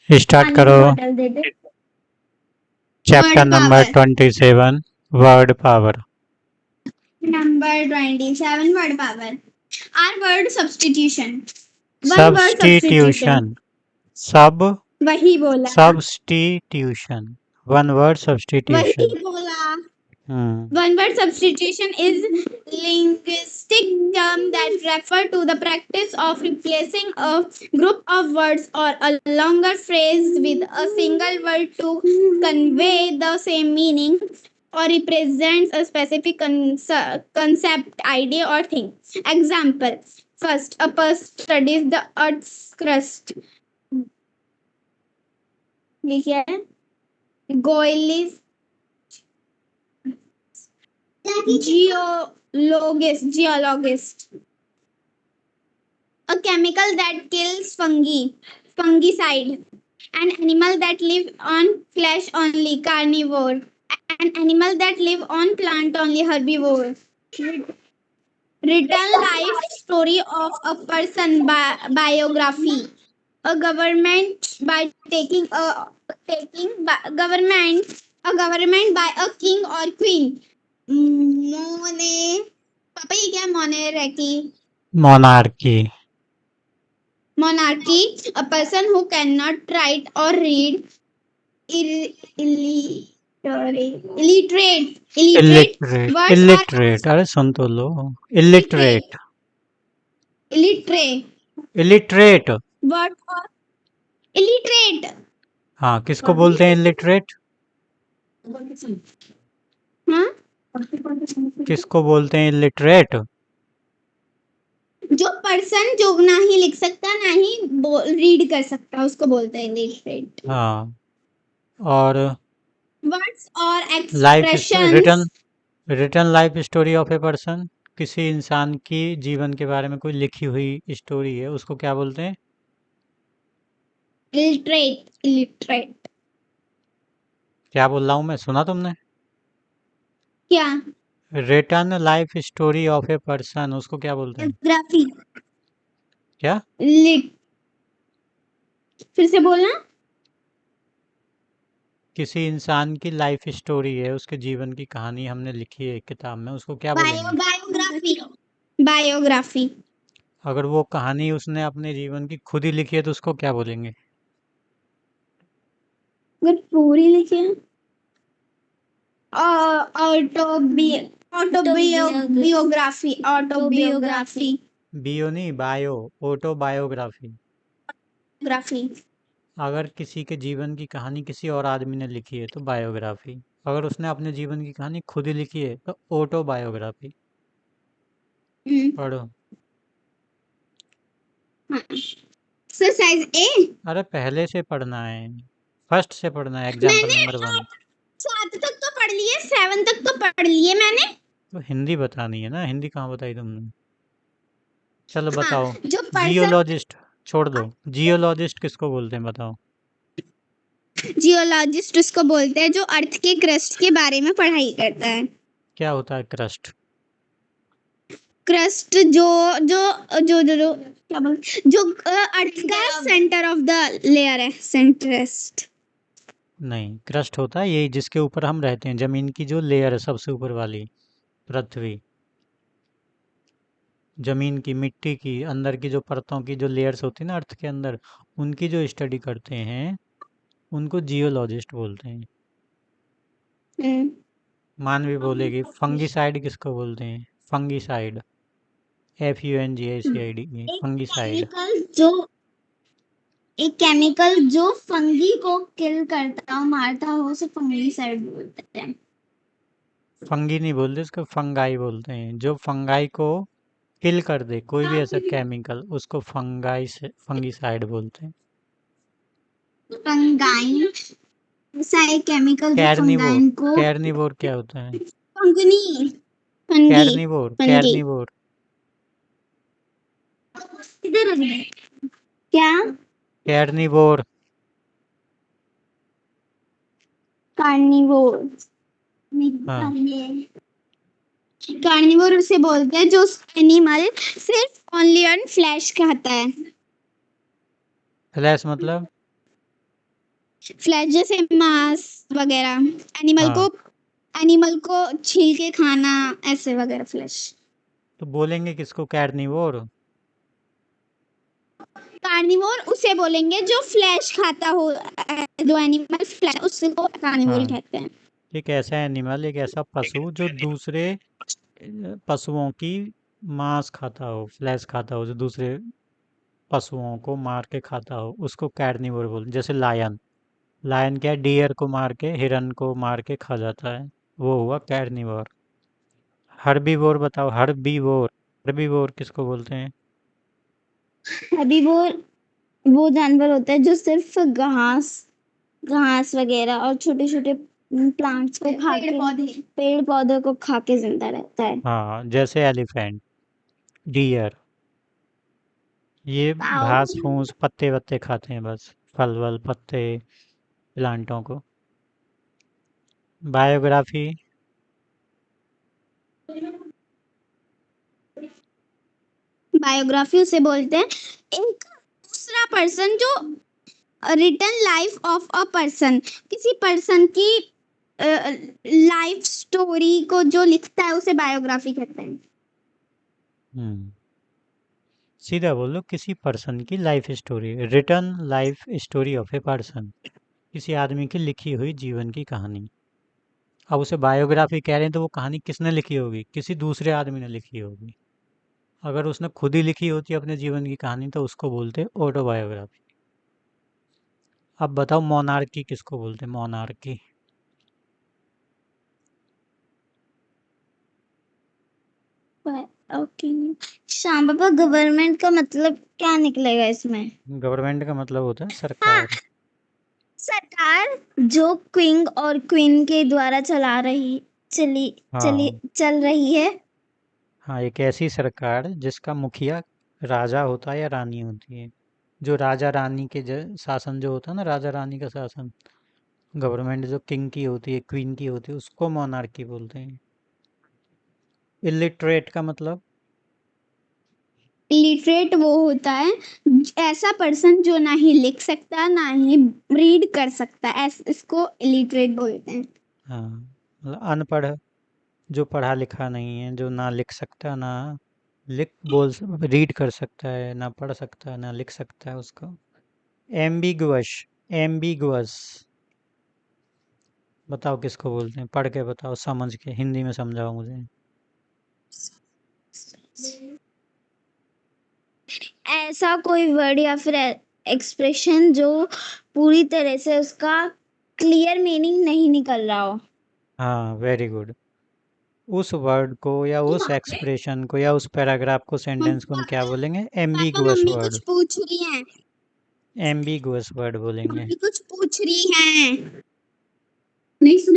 Start पानी की करो। बोतल दे दे। Chapter Word number power. 27 word power. Number 27 word power. Our word substitution. One word substitution. Substitution. सब वही बोला। सब्स्टिट्यूशन। वन वर्ड वही सब्स्टिट्यूशन। बोला। One word substitution is linguistic term that refer to the practice of replacing a group of words or a longer phrase with a single word to convey the same meaning or represents a specific concept, idea, or thing. Example: first, a person studies the Earth's crust. लिखिए गोयलिस geologist. A chemical that kills fungicide. An animal that live on flesh only, carnivore. An animal that live on plant only, herbivore. Written life story of a person, biography. A government by government by a king or queen. मोने पापा ये क्या monarchy? Monarchy. Monarchy, a person who cannot write or read. Illiterate. Illiterate Words are illiterate, अरे सुन तो लो। Illiterate. illiterate. Illiterate. Words are illiterate. हाँ, किसको बोलते हैं इलिटरेट? हाँ? किसको बोलते हैं इलिटरेट? जो पर्सन जो ना ही लिख सकता ना ही रीड कर सकता उसको बोलते हैं illiterate. हाँ, और Words or life expressions. Written life story of a person. किसी इंसान की जीवन के बारे में कोई लिखी हुई स्टोरी है, उसको क्या बोलते हैं? illiterate. क्या बोल रहा हूँ मैं, सुना तुमने? क्या? Written life story of a person, उसको क्या बोलते हैं? Biography. क्या? फिर से बोलना। किसी इंसान की लाइफ स्टोरी है, उसके जीवन की कहानी हमने लिखी है किताब में, उसको क्या बोलेंगे? बायोग्राफी. अगर वो कहानी उसने अपने जीवन की खुद ही लिखी है तो उसको क्या बोलेंगे? अगर पूरी लिखे ऑटोबियोग्राफी. बियो नहीं, बायो। ऑटोबायोग्राफी। अगर किसी के जीवन की कहानी किसी और आदमी ने लिखी है तो बायोग्राफी। अगर उसने अपने जीवन की कहानी खुद ही लिखी है तो ऑटोबायोग्राफी। पढ़ो। एक्सरसाइज ए. अरे पहले से पढ़ना है, फर्स्ट से पढ़ना है, एग्जाम्पल मैंने नंबर 1। 7 तक तो पढ़ लिए, 7 तक तो पढ़ लिए मैंने. तो हिंदी बतानी है ना, हिंदी कहाँ बताई तुमने? चलो हाँ, बताओ। जो पर्सन जियोलॉजिस्ट छोड़ दो, जियोलॉजिस्ट किसको बोलते हैं बताओ? जियोलॉजिस्ट उसको बोलते हैं जो अर्थ के क्रस्ट के बारे में पढ़ाई करता है. क्या होता है क्रस्ट? क्रस्ट जो जो जो जो जो क्या बोल जो अर्थ का सेंटर ऑफ द लेयर है, सेंट्रेस्ट. नहीं, क्रस्ट होता है यही जिसके ऊपर हम रहते हैं, जमीन की जो लेयर है सबसे ऊपर वाली, पृथ्वी। जमीन की, मिट्टी की अंदर की जो परतों की जो लेयर्स होती है ना अर्थ के अंदर, उनकी जो स्टडी करते हैं उनको जियोलॉजिस्ट बोलते हैं। मानवी बोलेगी फंगिसाइड किसको बोलते हैं? Fungicide, FUNGICID, fungicide. एक केमिकल जो फंगी को किल करता हो, मारता हो, उसे फंगीसाइड बोलते हैं. फंगी नहीं बोलते उसको, फंगाई बोलते हैं। जो फंगाई को किल कर दे, कोई भी ऐसा केमिकल, उसको फंगिसाइड बोलते हैं। फंगाइन केमिकल जो कैर्निवोर। फंगाइन को. कैर्निवोर क्या होता है? फंगनी. फंगी. कैर्निवोर, फंगी. कैर्निवोर। किधर है? क्या? कैर्निवोर। कार्निवोर. हाँ, कार्निवोर उसे बोलते हैं जो एनिमल सिर्फ ओनली ऑन फ्लैश खाता है. फ्लैश मतलब फ्लैश जैसे मांस वगैरह, एनिमल हाँ को एनिमल को छील के खाना, ऐसे वगैरह फ्लैश। तो बोलेंगे किसको, कार्निवोर? कार्निवोर उसे बोलेंगे जो फ्लैश खाता हो, जो एनिमल फ्लैश, उसको कार्निवोर हाँ, कहते हैं। एक ऐसा एनिमल, एक ऐसा पशु जो दूसरे पशुओं की मांस खाता हो, फ्लैश खाता हो, जो दूसरे पशुओं को मार के खाता हो, उसको कार्निवोर बोल। जैसे लायन, लायन क्या है, डियर को मार के, हिरन को मार के खा जाता है, वो हुआ कार्निवोर। हर्बीवोर बताओ, हर्बीवोर, हर्बीवोर किसको बोलते हैं? हेrbivore वो जानवर होता है जो सिर्फ घास घास वगैरह और छोटे छोटे प्लांट्स को खा के, पेड़ पौधे को खा के जिंदा रहता है। हाँ, जैसे एलिफेंट, डियर, ये काऊ। घास फूस पत्ते वत्ते खाते हैं बस, फल वल पत्ते, प्लांटों को। बायोग्राफी। बायोग्राफी उसे बोलते हैं एक दूसरा पर्सन जो return life of a person, किसी पर्सन की लाइफ स्टोरी को जो लिखता है उसे बायोग्राफी कहते हैं। हम्म, सीधा बोलो, किसी पर्सन की life story, return life story of a person, किसी आदमी की लिखी हुई जीवन की कहानी। अब उसे बायोग्राफी कह रहे हैं तो वो कहानी किसने लिखी होगी? किसी दूसरे आदमी ने लिखी होगी। अगर उसने खुद ही लिखी होती अपने जीवन की कहानी तो उसको बोलते ऑटोबायोग्राफी। अब बताओ, मोनार्की किसको बोलते हैं? मोनार्की। ओके। श्याम बाबा, गवर्नमेंट का मतलब क्या निकलेगा इसमें? गवर्नमेंट का मतलब होता है हाँ, सरकार। सरकार जो किंग और क्वीन के द्वारा चली चली हाँ चल रही है। हाँ, एक ऐसी सरकार जिसका मुखिया राजा होता है या रानी होती है। जो राजा रानी के शासन जो होता है ना, राजा रानी का शासन, गवर्नमेंट जो किंग की होती है, क्वीन की होती है, उसको मोनार्की बोलते हैं। इलिटरेट का मतलब? लिटरेट वो होता है ऐसा पर्सन जो ना ही लिख सकता ना ही रीड कर सकता, इसको लिटरेट बोलते हैं। हाँ, मतलब अनपढ़, जो पढ़ा लिखा नहीं है, जो ना लिख सकता, ना रीड कर सकता है, ना पढ़ सकता है, ना लिख सकता है, उसको एम्बिगुअस। एम्बिगुअस बताओ किसको बोलते हैं? पढ़ के बताओ, समझ के, हिंदी में समझाओ मुझे। ऐसा कोई वर्ड या फिर एक्सप्रेशन जो पूरी तरह से उसका क्लियर मीनिंग नहीं निकल रहा हो। हाँ, वेरी गुड। उस वर्ड को या उस एक्सप्रेशन को या उस पैराग्राफ को, सेंटेंस को हम क्या बोलेंगे? पापा, एम्बिगुअस मम्मी कुछ वर्ड। पूछ रही हैं। एम्बिगुअस वर्ड बोलेंगे। मम्मी कुछ पूछ रही हैं। नहीं सुन।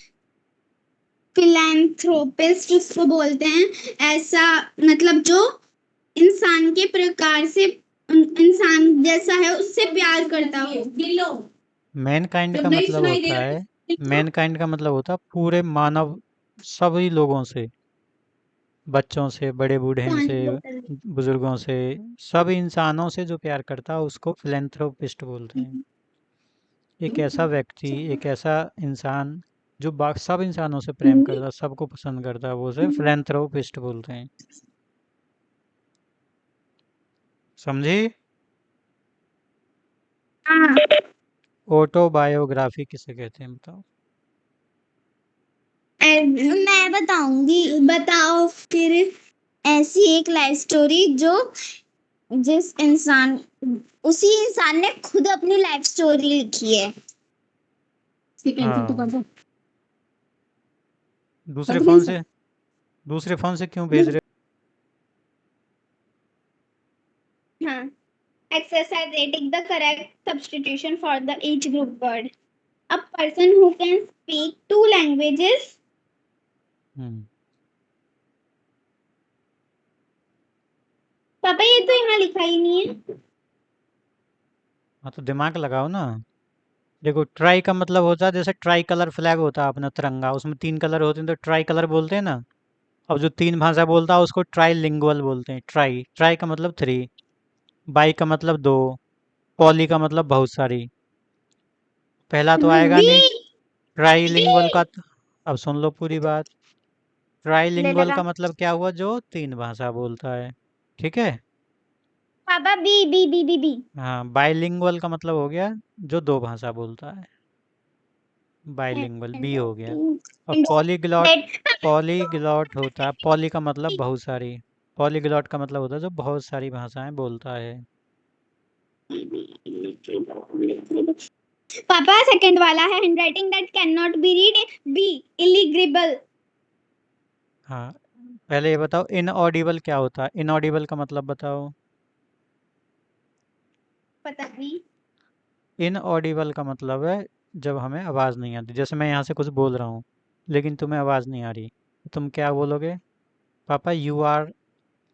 फिलैंथ्रोपिस्ट उसको बोलते हैं, ऐसा मतलब जो इंसान के प्रकार से इंसान जैसा है उससे प्यार करता हो। गिलो। मैन काइंड जब का नहीं मतलब सुनाई दे होता रहा है, है, मैन काइंड का मतलब होता है पूरे मानव, सभी लोगों से, बच्चों से, बड़े बूढ़े पानी से, बोतल। बुजुर्गों से, सब इंसानों से जो प्यार करता है उसको फिलेंथ्रोपिस्ट बोलते हैं। एक ऐसा व्यक्ति, एक ऐसा इंसान जो सब इंसानों से प्रेम करता है, सबको पसंद करता है, वो उसे फिलेंथ्रोपिस्ट बोलते हैं। समझी? हाँ। ऑटोबायोग्राफी किसे कहते हैं बताओ? मैं बताऊंगी, बताओ फिर। ऐसी एक लाइफ स्टोरी जो जिस इंसान उसी इंसान ने खुद अपनी लाइफ स्टोरी लिखी है। इसकी कैंसिल तो कर हाँ, दो। कर दूसरे दो फोन कैंसिल। से, दूसरे फोन से क्यों भेज रहे हाँ। Exercise rating the correct substitution for the each group word. A person who can speak two languages. हो? पापा, ये तो यहाँ लिखा ही नहीं है। हाँ तो दिमाग लगाओ ना। देखो, ट्राई का मतलब होता है, जैसे ट्राई कलर फ्लैग होता है अपना तिरंगा, उसमें 3 कलर होते हैं तो ट्राई कलर बोलते हैं ना। अब जो 3 भाषा बोलता है उसको ट्राई लिंगुअल बोलते हैं। ट्राई, ट्राई का मतलब 3, बाई का मतलब 2, पॉली का मतलब बहुत सारी। पहला तो आएगा बी। नहीं। बी ट्राइलिंगुअल का अब सुन लो पूरी बात। ले ट्राइलिंगुअल लेगा का मतलब क्या हुआ? जो 3 भाषा बोलता है। ठीक है। पापा। B B B B B. हाँ, बाइलिंगुअल का मतलब हो गया जो 2 भाषा बोलता है। बाइलिंगुअल बी हो गया। और पॉलीग्लॉट, पॉलीग्लॉट होता है, पॉली का मतलब बहुत सारी, पॉलीग्लॉट का मतलब होता है जो बहुत सारी भाषाएं बोलता है। पापा सेकंड वाला है handwriting that can not be read. Be illegible. हाँ, पहले ये बताओ इनऑडिबल क्या होता है? इनऑडिबल का मतलब बताओ। पता नहीं। इनऑडिबल का मतलब है जब हमें आवाज़ नहीं आती। जैसे मैं यहाँ से कुछ बोल रहा हूँ लेकिन तुम्हें आवाज़ नहीं आ रही, तो तुम क्या बोलोगे? पापा you are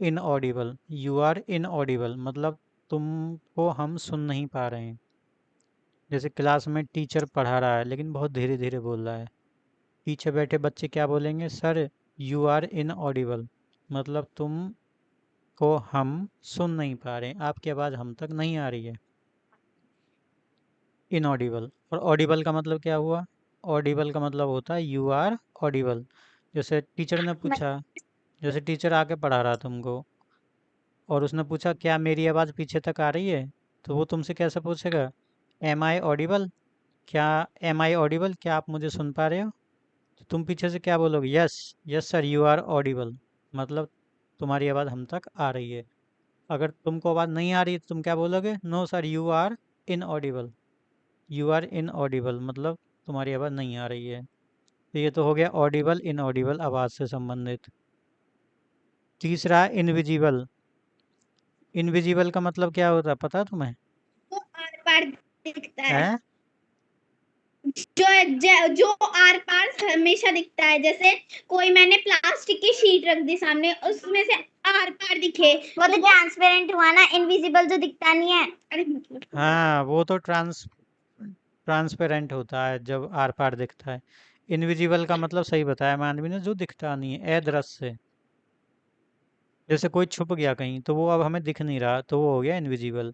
inaudible. You are inaudible मतलब तुमको हम सुन नहीं पा रहे हैं। जैसे क्लास में टीचर पढ़ा रहा है लेकिन बहुत धीरे धीरे बोल रहा है, पीछे बैठे बच्चे क्या बोलेंगे? सर यू आर इनऑडिबल मतलब तुमको हम सुन नहीं पा रहे हैं, आपकी आवाज़ हम तक नहीं आ रही है। इनऑडिबल। और ऑडिबल का मतलब क्या हुआ? ऑडिबल का मतलब होता है यू आर ऑडिबल। जैसे टीचर ने पूछा, जैसे टीचर आके पढ़ा रहा तुमको और उसने पूछा क्या मेरी आवाज़ पीछे तक आ रही है, तो वो तुमसे कैसे पूछेगा? Am I audible? क्या एम आई ऑडिबल, क्या आप मुझे सुन पा रहे हो? तो तुम पीछे से क्या बोलोगे? Yes, yes sir you are audible मतलब तुम्हारी आवाज़ हम तक आ रही है। अगर तुमको आवाज़ नहीं आ रही है तो तुम क्या बोलोगे? No sir you are inaudible. You are inaudible मतलब तुम्हारी आवाज़ नहीं आ रही है। तो ये तो हो गया ऑडिबल इनऑडिबल आवाज़ से संबंधित। तीसरा इनविजिबल। इनविजिबल का मतलब क्या होता है पता है तुम्हें? जो आर पार दिखता है। है? जो आर पार हमेशा दिखता है, जैसे कोई मैंने प्लास्टिक की शीट रख दी सामने, उसमें से आर पार दिखे, वो तो ट्रांसपेरेंट हुआ ना। इनविजिबल जो दिखता नहीं है। अरे मतलब हाँ, वो तो ट्रांसपेरेंट होता है जब आर पार दिखता है। इनविजिबल का मतलब सही बताया मानवी ने, जो दिखता नहीं है अदृश्य से। जैसे कोई छुप गया कहीं तो वो अब हमें दिख नहीं रहा, तो वो हो गया इनविजिबल।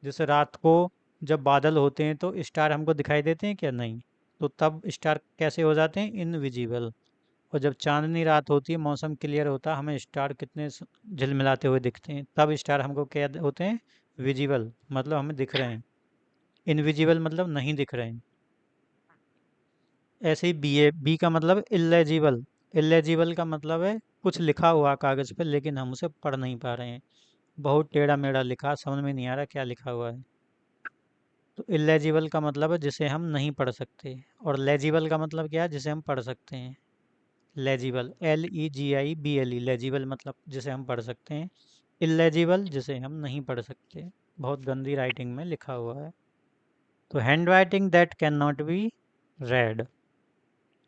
जैसे रात को जब बादल होते हैं तो स्टार हमको दिखाई देते हैं क्या? नहीं। तो तब स्टार कैसे हो जाते हैं? इनविजिबल। और जब चांदनी रात होती है, मौसम क्लियर होता है, हमें स्टार कितने झिलमिलाते हुए दिखते हैं, तब स्टार हमको क्या होते हैं? विजिबल मतलब हमें दिख रहे हैं। इनविजिबल मतलब नहीं दिख रहे हैं। ऐसे ही बी का मतलब इलेजिबल। इलेजिबल का मतलब है कुछ लिखा हुआ कागज़ पे लेकिन हम उसे पढ़ नहीं पा रहे हैं। बहुत टेढ़ा मेढ़ा लिखा, समझ में नहीं आ रहा क्या लिखा हुआ है। तो इलेजिबल का मतलब है जिसे हम नहीं पढ़ सकते। और लेजिबल का मतलब क्या है? जिसे हम पढ़ सकते हैं। लेजिबल LEGIBLE लेजिबल मतलब जिसे हम पढ़ सकते हैं। इलेजिबल जिसे हम नहीं पढ़ सकते, बहुत गंदी राइटिंग में लिखा हुआ है। तो hand writing that can not B red.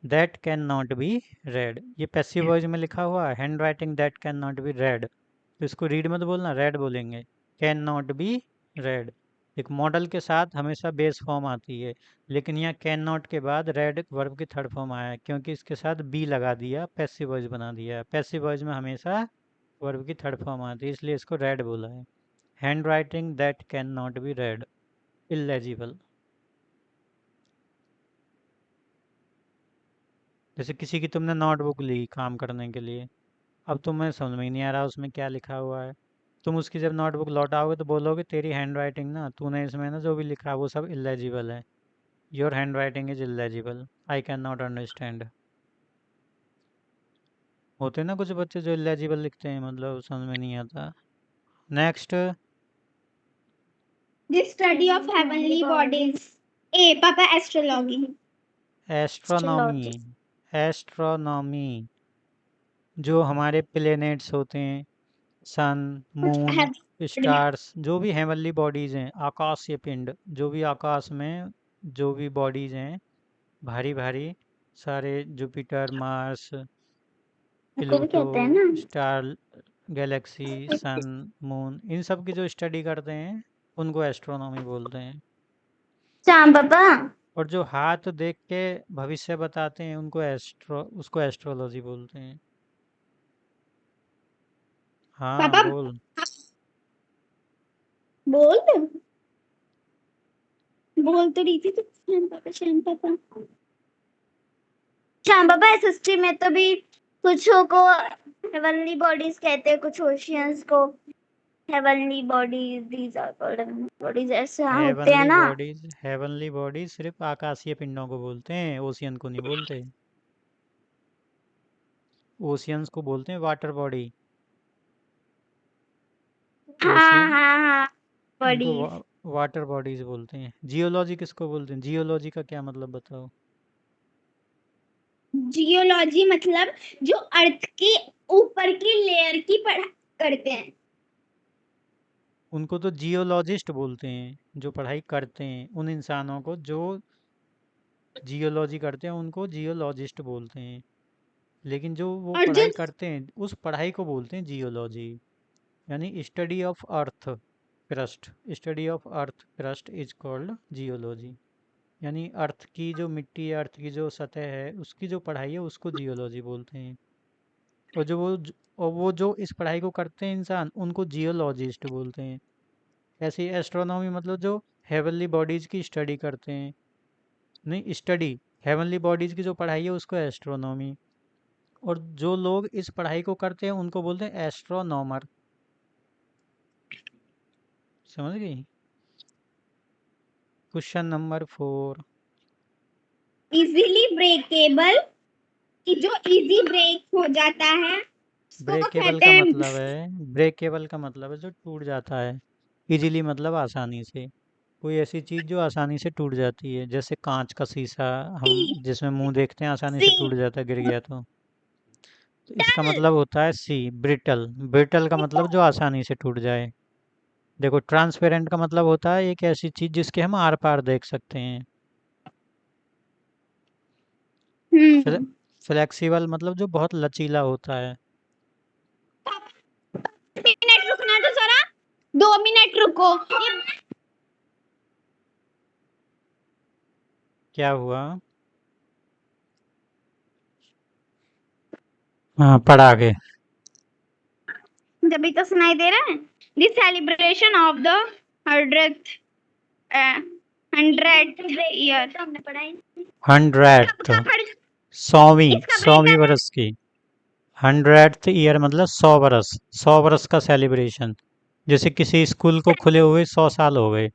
That can not B red, ये पैसिव वॉइस में लिखा हुआ है। Hand writing that can not B red, तो इसको रीड मत बोलना, रेड बोलेंगे। Can not B red. एक मॉडल के साथ हमेशा बेस फॉर्म आती है, लेकिन यहाँ कैन नॉट के बाद रेड वर्ब की थर्ड फॉर्म आया है क्योंकि इसके साथ बी लगा दिया, पैसिव वॉइस बना दिया है। पैसिव वॉइस में हमेशा वर्ब की थर्ड फॉर्म आती है, इसलिए इसको रेड बोला है। Hand writing that can not B red, illegible. जैसे किसी की तुमने नोटबुक ली काम करने के लिए, अब तुम्हें समझ में ही नहीं आ रहा उसमें क्या लिखा हुआ है। तुम उसकी जब नोटबुक लौटाओगे तो बोलोगे तेरी हैंड राइटिंग ना, तूने इसमें ना जो भी लिखा है वो सब इलेजिबल है। Your hand writing is illegible, I can not understand. होते हैं ना कुछ बच्चे जो इलेजिबल लिखते हैं, मतलब समझ में नहीं आता। Next. the study of heavenly bodies. A पापा एस्ट्रोलॉजी। एस्ट्रोनॉमी। एस्ट्रोलॉजी एस्ट्रोनॉमी जो हमारे प्लेनेट्स होते हैं, सन, कुछ मून, heavenly। स्टार्स, जो भी हेवनली बॉडीज़ हैं, आकाशीय पिंड, जो भी आकाश में जो भी बॉडीज़ हैं, भारी भारी सारे, जुपिटर, मार्स, को भी प्लूटो, कहते हैं ना। स्टार, गैलेक्सी, सन, मून, इन सब की जो स्टडी करते हैं उनको एस्ट्रोनॉमी बोलते हैं। श्याम पापा। और जो हाथ देख के भविष्य बताते हैं उनको उसको एस्ट्रोलॉजी बोलते हैं। हाँ पापा बोल। बोल। बोल तो रही थी तो श्याम पापा श्याम पापा एसएसटी में तो भी कुछों को हेवनली बॉडीज कहते हैं, कुछ ओशियंस को heavenly bodies, these are called heavenly bodies, ऐसे होते हैं ना। हेवनली बॉडीज सिर्फ आकाशीय पिंडों को बोलते हैं, ओशियन को नहीं बोलते। ओशियंस को बोलते हैं वाटर बॉडी। हाँ ओशियन हाँ हाँ उनको बॉडीज। वाटर बॉडीज बोलते हैं। जियोलॉजी किसको बोलते हैं? जियोलॉजी का क्या मतलब बताओ? जियोलॉजी मतलब जो अर्थ की ऊपर की लेयर की पढ़ाई करते हैं। उनको तो जियोलॉजिस्ट बोलते हैं, जो पढ़ाई करते हैं। उन इंसानों को जो जियोलॉजी करते हैं उनको जियोलॉजिस्ट बोलते हैं। लेकिन जो वो और जो पढ़ाई करते हैं उस पढ़ाई को बोलते हैं जियोलॉजी। यानी study of earth crust. Study of earth crust is called geology. यानी अर्थ की जो मिट्टी है, अर्थ की जो सतह है, उसकी जो पढ़ाई है उसको जियोलॉजी बोलते हैं। और वो जो इस पढ़ाई को करते हैं इंसान, उनको जियोलॉजिस्ट बोलते हैं। ऐसे ही एस्ट्रोनॉमी मतलब जो हेवनली बॉडीज की स्टडी करते हैं। नहीं, स्टडी हेवनली बॉडीज की जो पढ़ाई है उसको एस्ट्रोनॉमी। और जो लोग इस पढ़ाई को करते हैं उनको बोलते हैं एस्ट्रोनॉमर। समझ गई? Question number 4। इजीली ब्रेकेबल, कि जो इजी ब्रेक हो जाता है उसको ब्रेकेबल कहते का हैं। मतलब है ब्रेकेबल का मतलब है जो टूट जाता है। इजीली मतलब आसानी से। कोई ऐसी चीज़ जो आसानी से टूट जाती है, जैसे कांच का शीशा। हम सी जिसमें मुंह देखते हैं आसानी सी से टूट जाता है गिर गया तो इसका टल। मतलब होता है सी ब्रिटल। ब्रिटल का मतलब जो आसानी से टूट जाए। देखो, ट्रांसपेरेंट का मतलब होता है एक ऐसी चीज़ जिसके हम आर पार देख सकते हैं। हम्म। फ्लेक्सिबल मतलब जो बहुत लचीला होता है। मिनट रुकना तो जरा, 2 मिनट रुको। क्या हुआ? हाँ, पढ़ा आगे। जब भी तो सुनाई दे रहा है। The celebration of the 100th 100th year, हमने पढ़ा ही नहीं। 100th इसका पढ़, सौवीं इसका सौवीं ब्रेकअप है। बरस की। 100th ईयर मतलब 100 बरस। 100 बरस का सेलिब्रेशन। जैसे किसी स्कूल को खुले हुए 100 साल हो गए।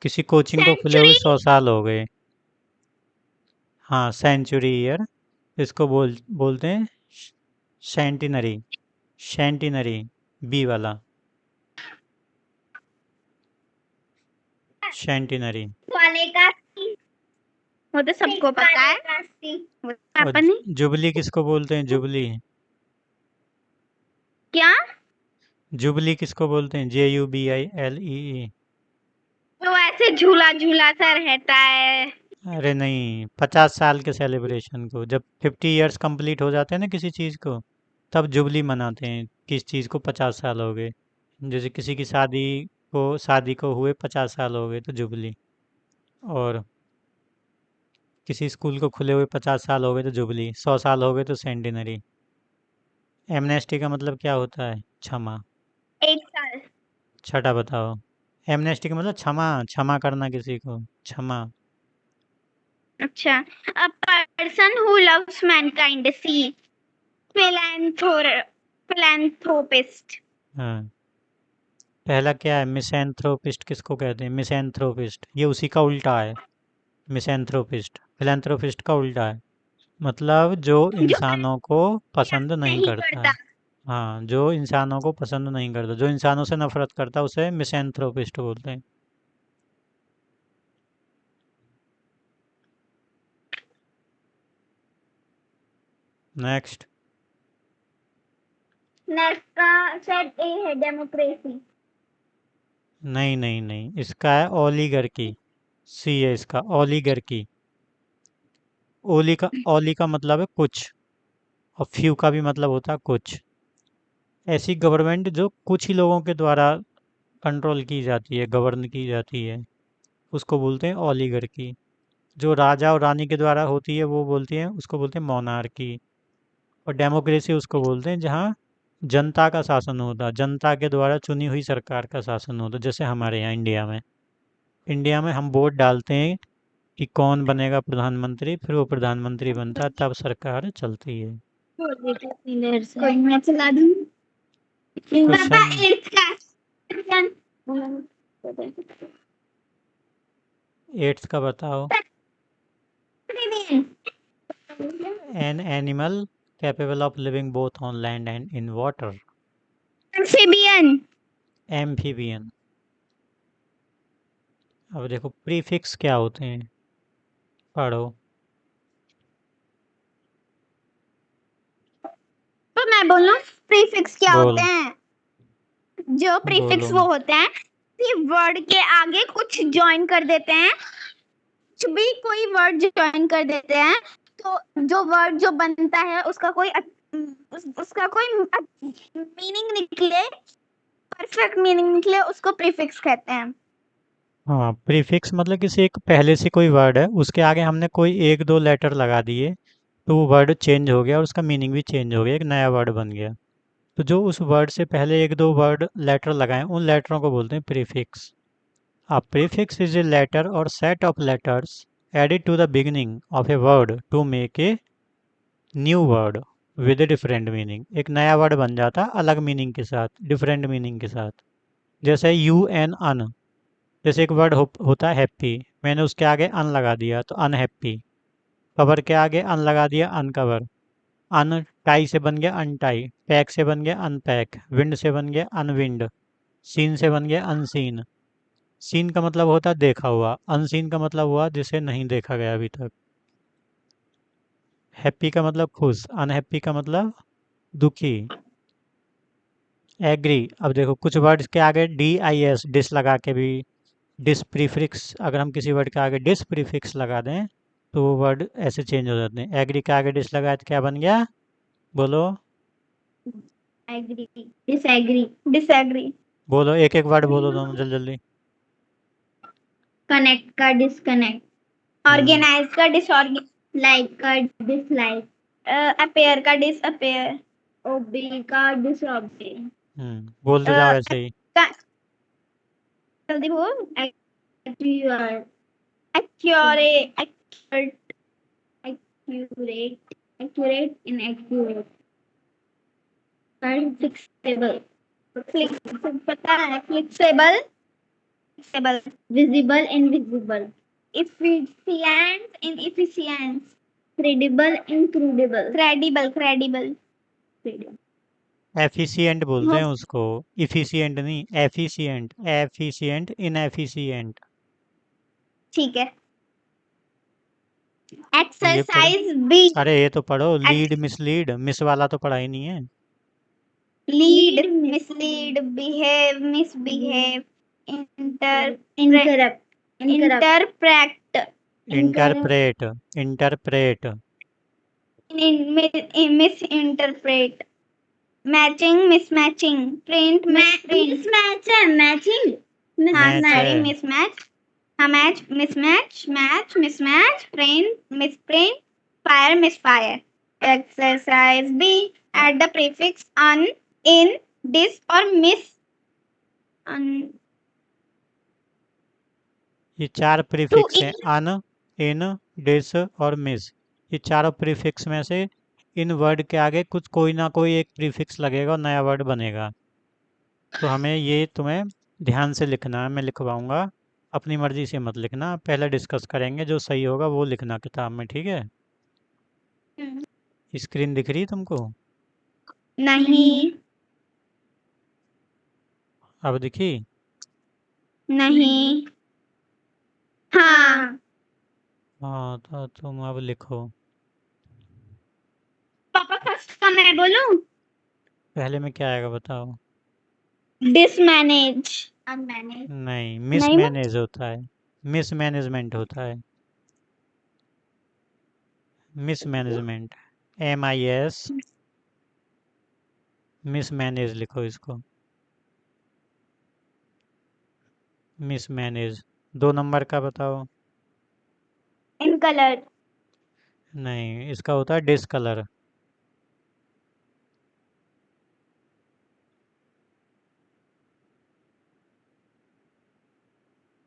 किसी कोचिंग को खुले हुए सेंचुरी। 100 साल हो गए। हाँ, सेंचुरी ईयर। इसको बोलते हैं सेंटिनरी। सेंटिनरी, बी वाला। सेंटिनरी। वाले का सी, वो तो सबको पता है, वो तो और अपन ने। जुबली किसको बोलते हैं? जुबली। क्या? जुबली किसको बोलते हैं? JUBILEE। वो ऐसे झूला झूला सा रहता है। अरे नहीं, 50 साल के सेलिब्रेशन को। जब 50 ईयर्स कंप्लीट हो जाते हैं ना किसी चीज़ को, तब जुबली मनाते हैं। किस चीज़ को 50 साल हो गए। जैसे किसी की शादी को हुए 50 साल हो गए तो जुबली। और किसी स्कूल को खुले हुए 50 साल हो गए तो जुबली। 100 साल हो गए तो सेंटिनरी। एमनेस्टी का मतलब क्या होता है? क्षमा। 1 साल। छठा बताओ। एमनेस्टी का मतलब क्षमा, क्षमा करना किसी को, क्षमा। अच्छा, a person who loves mankind, C philanthropist। हाँ। पहला क्या है? मिसैंथ्रोपिस्ट किसको कहते हैं? मिसैंथ्रोपिस्ट, ये उसी का उल्टा है। मिसैंथ्रोपिस्ट फिलैंथ्रोपिस्ट का उल्टा है। मतलब जो जो इंसानों को पसंद नहीं नहीं करता है। करता। हाँ, जो इंसानों को पसंद नहीं करता, जो इंसानों से नफरत करता है, उसे मिसैंथ्रोपिस्ट बोलते हैं। नेक्स्ट। नेक्स्ट का सेट ए है डेमोक्रेसी। नहीं नहीं नहीं, इसका है ओलिगर्की। सी है इसका, ओलिगर्की। ओली का मतलब है कुछ। और फ्यू का भी मतलब होता है कुछ। ऐसी गवर्नमेंट जो कुछ ही लोगों के द्वारा कंट्रोल की जाती है, गवर्न की जाती है, उसको बोलते हैं ओलिगर्की। जो राजा और रानी के द्वारा होती है वो बोलती है, उसको बोलते हैं मोनार्की। और डेमोक्रेसी उसको बोलते हैं जहाँ जनता का शासन होता है, जनता के द्वारा चुनी हुई सरकार का शासन होता है, जैसे हमारे यहाँ इंडिया में। इंडिया में हम वोट डालते हैं कि कौन बनेगा प्रधानमंत्री, फिर वो प्रधानमंत्री बनता है, तब सरकार चलती है। कोई मैं चला दूं। पापा क्वेश्चन 8th का एट्थ का बताओ। An animal capable of living both on land and in water. Amphibian. Amphibian. अब देखो प्रीफिक्स क्या होते हैं, पढ़ो। तो मैं बोलूं प्रीफिक्स क्या होते बोल हैं? जो बोलो। प्रीफिक्स वो होते हैं कि वर्ड के आगे कुछ ज्वाइन कर देते हैं, कुछ भी कोई वर्ड ज्वाइन कर देते हैं, तो जो वर्ड जो बनता है उसका कोई उसका कोई मीनिंग निकले, परफेक्ट मीनिंग निकले, उसको प्रीफिक्स कहते हैं। हाँ, प्रीफिक्स मतलब किसी एक पहले से कोई वर्ड है, उसके आगे हमने कोई एक दो लेटर लगा दिए, तो वो वर्ड चेंज हो गया और उसका मीनिंग भी चेंज हो गया, एक नया वर्ड बन गया। तो जो उस वर्ड से पहले एक दो वर्ड लेटर लगाए, उन लेटरों को बोलते हैं prefix. A prefix is a letter or set of letters added to the beginning of a word to make a new word with a different meaning। एक नया वर्ड बन जाता अलग मीनिंग के साथ, डिफरेंट मीनिंग के साथ। जैसे यू एन अन, जैसे एक वर्ड होता है हैप्पी, मैंने उसके आगे अन लगा दिया तो अनहैप्पी। कवर के आगे अन लगा दिया अनकवर। अन टाई से बन गया अनटाई, पैक से बन गया अनपैक, विंड से बन गया अनविंड, सीन से बन गया अनसीन। सीन का मतलब होता है देखा हुआ, अनसीन का मतलब हुआ जिसे नहीं देखा गया अभी तक। हैप्पी का मतलब खुश, अनहैप्पी का मतलब दुखी। एग्री, अब देखो कुछ वर्ड्स के आगे डी आई एस डिस लगा के भी, डिस प्रीफिक्स, अगर हम किसी वर्ड के आगे डिस प्रीफिक्स लगा दें तो वो वर्ड ऐसे चेंज हो जाते हैं। एग्री के आगे डिस लगाए तो क्या बन गया, बोलो। Agree, disagree, disagree. बोलो एक एक वर्ड बोलो दोनों, जल्दी जल्दी। कनेक्ट का डिस्कनेक्ट, हम्म। ऑर्गेनाइज का डिसऑर्गेनाइज, लाइक का डिसलाइक, अपेयर का डिसअपेयर, ओबे का डिसओबे। बोलते जाओ ऐसे ही। जल्दी बोल। Accurate, accurate, accurate, accurate, inaccurate, fixable, पता है flexible, flexible, visible, invisible, efficient, inefficient, credible, incredible, credible, credible, credible। Efficient बोलते हो, हैं उसको, इफिशिएंट नहीं, एफिशिएंट, एफिशिएंट इनएफिशिएंट। ठीक है। ये पढ़ो। Exercise B. अरे ये तो पढ़ो, लीड मिसलीड, मिस वाला तो पढ़ा ही नहीं है। Lead, mislead, behave, misbehave, inter, incorrupt, interpret, interpret, interpret. Misinterpret, matching, mismatching, print, mismatch है, मैचिंग, हाँ मैच है। सॉरी, मिसमैच, हाँ match, mismatch, match, mismatch, print, misprint, fire, misfire. Exercise B, add the prefix un, in, dis और mis, ये चार to prefix हैं, अन, in, dis और mis. ये चारों प्रीफिक्स में से इन वर्ड के आगे कुछ कोई ना कोई एक प्रीफिक्स लगेगा और नया वर्ड बनेगा। तो हमें ये तुम्हें ध्यान से लिखना है, मैं लिखवाऊंगा। अपनी मर्जी से मत लिखना, पहले डिस्कस करेंगे, जो सही होगा वो लिखना किताब में, ठीक है। स्क्रीन दिख रही है तुमको? नहीं, अब दिखी? नहीं, हाँ। हाँ तो तुम अब लिखो। पापा फर्स्ट का मैं बोलूं? पहले में क्या आएगा बताओ। डिसमैनेज, अनमैनेज, नहीं, नहीं मिसमैनेज होता है, मिसमैनेजमेंट होता है, मिसमैनेजमेंट, MIS, मिसमैनेज लिखो इसको, मिसमैनेज। 2 नंबर का बताओ। इन कलर, नहीं, इसका होता है डिसकलर।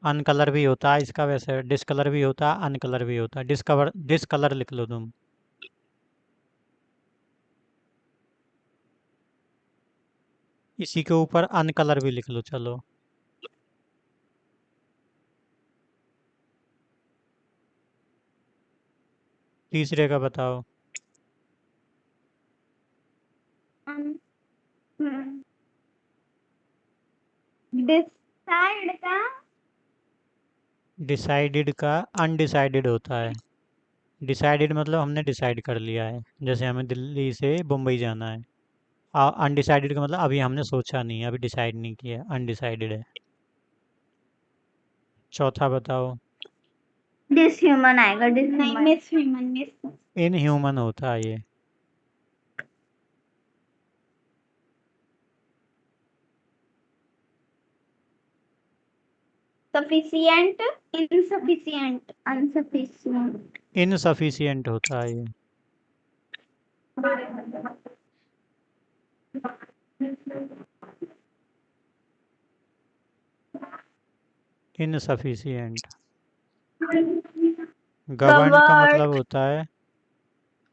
अनकलर भी होता है इसका, वैसे डिसकलर भी होता है, अनकलर भी होता है। डिसकलर लिख लो तुम। इसी के ऊपर अनकलर भी लिख लो, चलो। तीसरे का बताओ। डिसाइड का डिसाइडेड का अनडिसाइडेड होता है। डिसाइडेड मतलब हमने डिसाइड कर लिया है, जैसे हमें दिल्ली से मुंबई जाना है। अनडिसाइडेड का मतलब अभी हमने सोचा नहीं है, अभी डिसाइड नहीं किया, अनडिसाइडेड है। चौथा बताओ। डिस ह्यूमन आएगा, डिस नहीं, मिस ह्यूमन, मिस इनह्यूमन होता है ये। Sufficient, insufficient, अनसफिशिएंट। इनसफिशियंट होता है ये। इनसफिशियंट। गवर्नड का गवर्न, मतलब होता है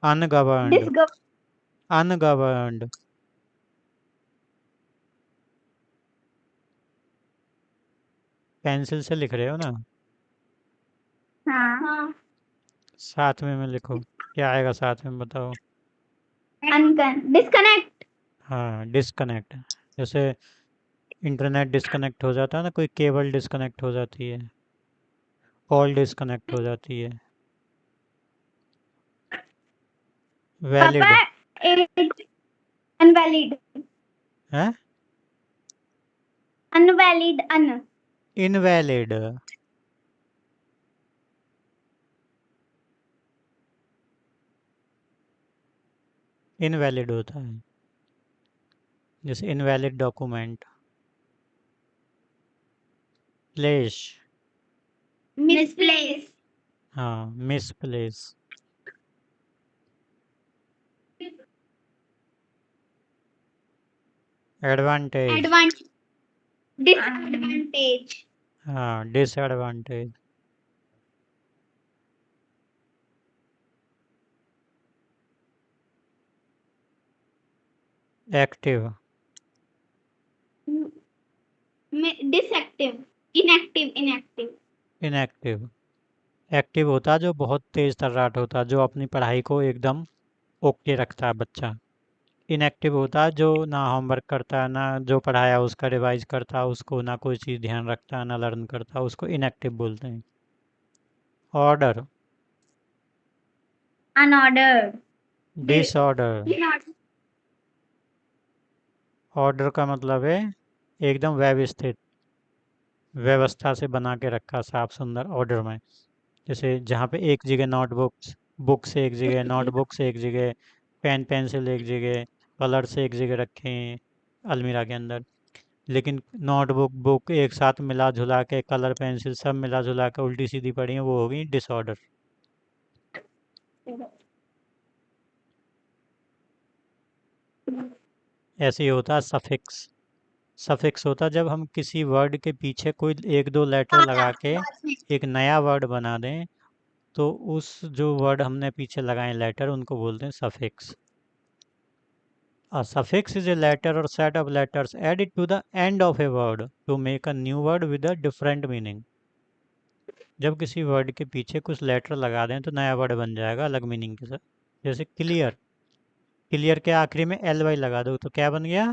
अनगवर्नड। डिसगव अनगवर्नड। पेंसिल से लिख रहे हो ना? हाँ, साथ में लिखो, क्या आएगा साथ में बताओ। अनकन, डिस्कनेक्ट। हाँ, डिस्कनेक्ट। जैसे इंटरनेट डिस्कनेक्ट हो जाता है ना, कोई केबल डिस्कनेक्ट हो जाती है, कॉल डिस्कनेक्ट हो जाती है। पापा, वैलिड अनवैलिड, है। Unvalid, un invalid. इनवैलिड होता है, जैसे इनवैलिड डॉक्यूमेंट। प्लेस। मिसप्लेस, हाँ, मिसप्लेस। एडवांटेज। एडवांटेज, डिसएडवांटेज, हाँ, disadvantage. Active. Disactive, inactive, inactive. Inactive. Active होता है जो बहुत तेज तर्राट होता है, जो अपनी पढ़ाई को एकदम ओके रखता है बच्चा। इनएक्टिव होता है जो ना होमवर्क करता है, ना जो पढ़ाया उसका रिवाइज करता है, उसको ना कोई चीज़ ध्यान रखता है, ना लर्न करता है, उसको इनएक्टिव बोलते हैं। ऑर्डर। Unordered, disorder. ऑर्डर का मतलब है एकदम व्यवस्थित, व्यवस्था से बना के रखा, साफ सुंदर ऑर्डर में। जैसे जहाँ पे एक जगह नोटबुक्स, बुक्स एक जगह, नोटबुक्स एक जगह, पेन पेंसिल एक जगह, कलर्स एक जगह रखे हैं अलमीरा के अंदर। लेकिन नोटबुक बुक एक साथ मिला जुला के, कलर पेंसिल सब मिला जुला के उल्टी सीधी पड़ी हैं, वो होगी डिसऑर्डर। ऐसे ही होता है सफिक्स। सफिक्स होता है जब हम किसी वर्ड के पीछे कोई एक दो लेटर लगा के एक नया वर्ड बना दें, तो उस जो वर्ड हमने पीछे लगाए लेटर, उनको बोलते हैं suffix. A suffix is a letter or set of letters added to the end of a word to make a new word with a different meaning. जब किसी वर्ड के पीछे कुछ लेटर लगा दें तो नया वर्ड बन जाएगा अलग मीनिंग के साथ। जैसे क्लियर। क्लियर के आखिरी में एल वाई लगा दो तो क्या बन गया?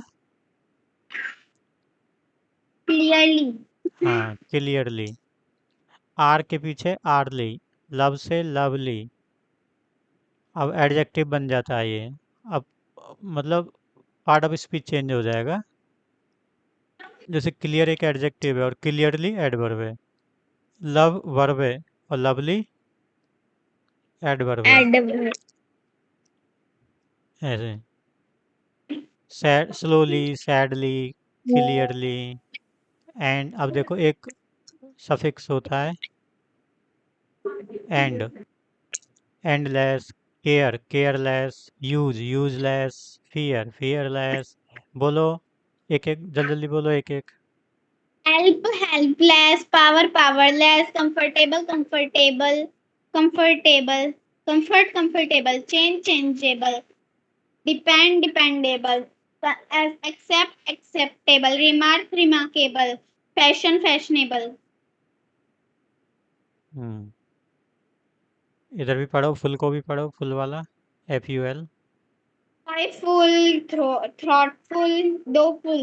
क्लियरली, हाँ, क्लियरली। आर के पीछे आरली। लव से लवली। अब एडजेक्टिव बन जाता है ये। अब मतलब पार्ट ऑफ स्पीच चेंज हो जाएगा। जैसे क्लियर एक एडजेक्टिव है और क्लियरली एडवर्ब है। लव वर्ब है और लवली एडवर्ब है। एडवर्ड, ऐसे sad, slowly, sadly, clearly. And अब देखो एक सफिक्स होता है and. Endless, care, careless, use, useless, fear, fearless. बोलो एक एक, जल्दी जल्दी बोलो एक एक। help, helpless, power, powerless, comfortable, comfortable, comfortable, comfort, comfortable, change, changeable, depend, dependable, accept, acceptable, remark, remarkable, fashion, fashionable. हम्म इधर भी पढ़ो, फुल को भी पढ़ो, फुल वाला, FUL। Joyful, thoughtful, doleful.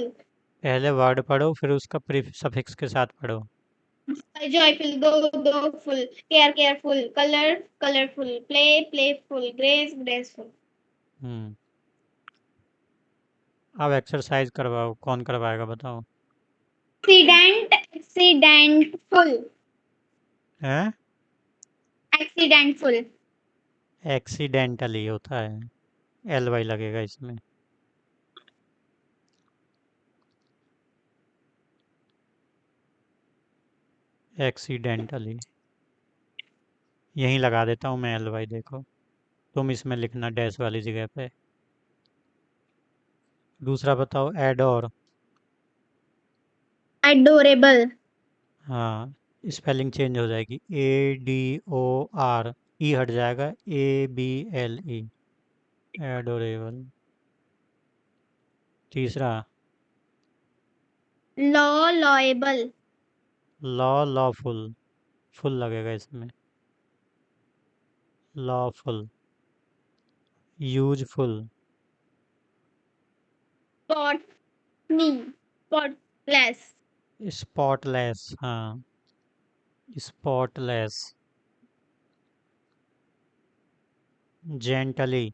पहले वर्ड पढ़ो, फिर उसका सफिक्स के साथ पढ़ो। Joyful, doleful, careful, colorful, playful, graceful. हम्म अब एक्सरसाइज करवाओ, कौन करवाएगा बताओ। Accidentful, हैं? accidentful. एक्सीडेंटली होता है, LY लगेगा इसमें। एक्सीडेंटली यहीं लगा देता हूँ मैं LY, देखो। तुम इसमें लिखना डैश वाली जगह पे। दूसरा बताओ, एडोर। Adorable. हाँ, स्पेलिंग चेंज हो जाएगी, ADOR, ई हट जाएगा, ABLE, एडोरेबल। तीसरा, Lawable. लॉफुल, फुल लगेगा इसमें, lawful. Useful. Spotney. Spotless. Spotless, हाँ, स्पॉटलेस। जेंटली,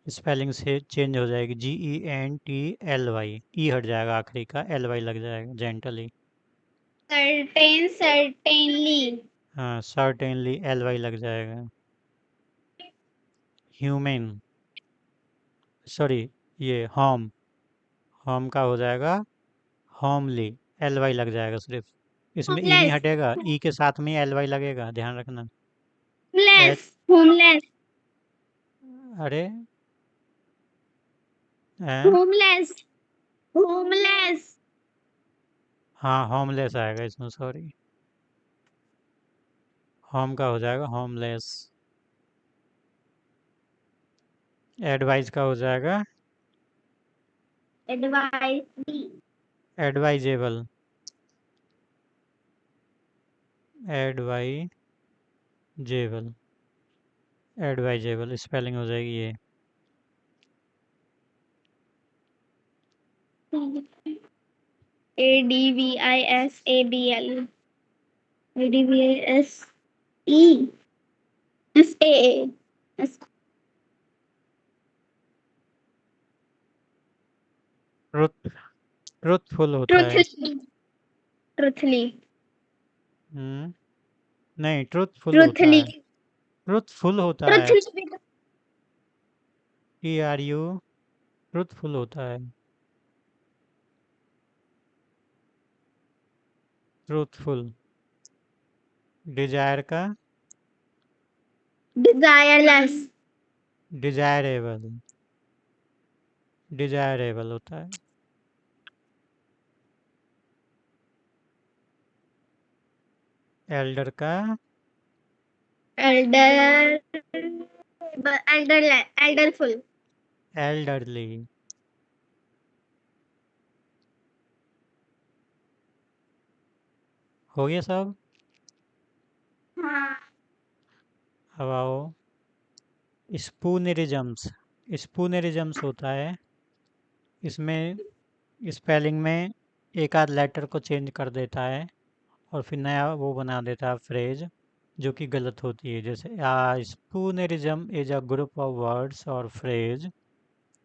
स्पेलिंग से चेंज हो जाएगी, GENTLY, ई हट जाएगा आखिरी का, LY लग जाएगा, जेंटली। Certain, certainly. हाँ, सर्टेनली, LY लग जाएगा। ह्यूमन, सॉरी, ये होम, होम का हो जाएगा होमली, LY लग जाएगा सिर्फ। इसमें ई नहीं Homeless. हटेगा, ई के साथ में LY लगेगा, ध्यान रखना। Eight, Homeless. Homeless. अरे, हैं? Homeless. Homeless. हाँ, होमलेस आएगा इसमें, सॉरी। होम का हो जाएगा होमलेस। एडवाइस का हो जाएगा Advice. Advisable, advisable, advisable spelling हो जाएगी ये। Advisable. Advisable. ट्रुथ, ट्रुथफुल होता है। Truthfully. Truthfully. हम्म नहीं, ट्रुथफुल होता है, Truthfully. ट्रुथफुल होता है, Truthfully. TRU, ट्रुथफुल होता है, ट्रुथफुल। डिजायर का, Desireless. डिजायरेबल, डिजायरेबल होता है। एल्डर का, Elder. Elderful. एल्डरली। हो गया सब। हाँ. अब आओ, स्पूनरिज्म्स। स्पूनरिज्म्स होता है, इसमें स्पेलिंग में एक आध लेटर को चेंज कर देता है और फिर नया वो बना देता है फ्रेज, जो कि गलत होती है। जैसे spoonerism is a group of words और phrase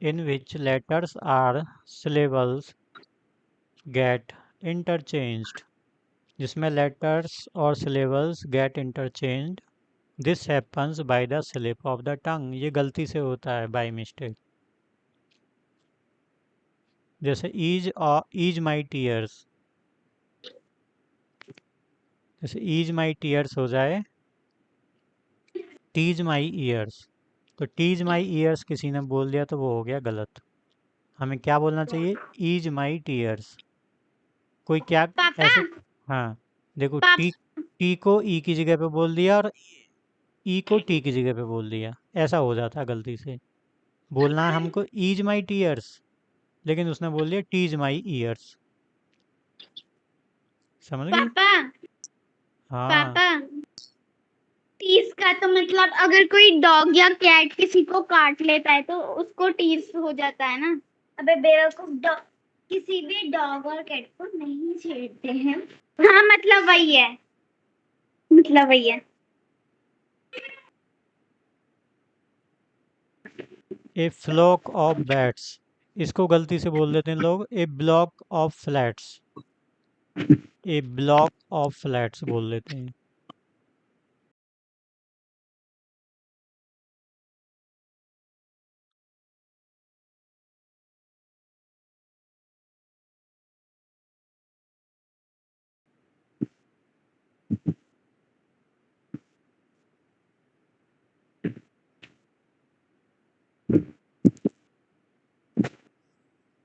in which letters are syllables get interchanged, जिसमें लेटर्स और syllables get interchanged. This happens by the slip of the tongue, ये गलती से होता है, बाय मिस्टेक। जैसे ईज माई टीयर्स, जैसे ईज माई टीयर्स हो जाए टीज माई ईयर्स, तो टीज माई ईयर्स किसी ने बोल दिया तो वो हो गया गलत। हमें क्या बोलना चाहिए, ईज माई टीयर्स। कोई क्या पापा ऐसे। हाँ, देखो पाप टी, टी को ई की जगह पे बोल दिया और ई को टी की जगह पे बोल दिया, ऐसा हो जाता है गलती से। बोलना है हमको ईज माई टीयर्स, लेकिन उसने बोल दिया टीज माई ईयर्स। समझ गई? पापा हाँ। पापा टीज का तो मतलब अगर कोई डॉग या कैट किसी को काट लेता है तो उसको टीज हो जाता है ना। अबे बेवकूफ किसी भी डॉग और कैट को नहीं छेड़ते हैं। हाँ मतलब वही है, मतलब वही है। ए फ्लॉक ऑफ बैट्स, इसको गलती से बोल देते हैं लोग a block of flats, a block of flats बोल देते हैं।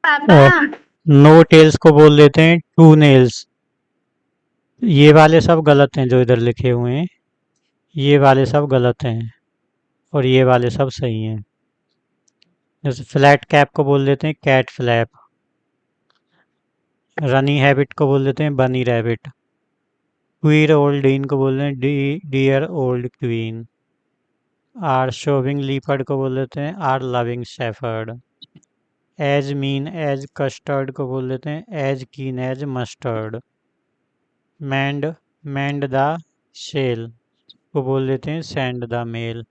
पापा और नो टेल्स को बोल देते हैं टू नेल्स। ये वाले सब गलत हैं जो इधर लिखे हुए हैं, ये वाले सब गलत हैं और ये वाले सब सही हैं। जैसे फ्लैट कैप को बोल देते हैं कैट फ्लैप, रनी हैबिट को बोल देते हैं बनी रैबिट, क्वीर ओल्ड डीन को बोल देते हैं dear old queen, our shoving leopard को बोल देते हैं our loving shepherd, as mean as custard को बोल देते हैं as keen as mustard, mend mend the shell को बोल देते हैं send the mail,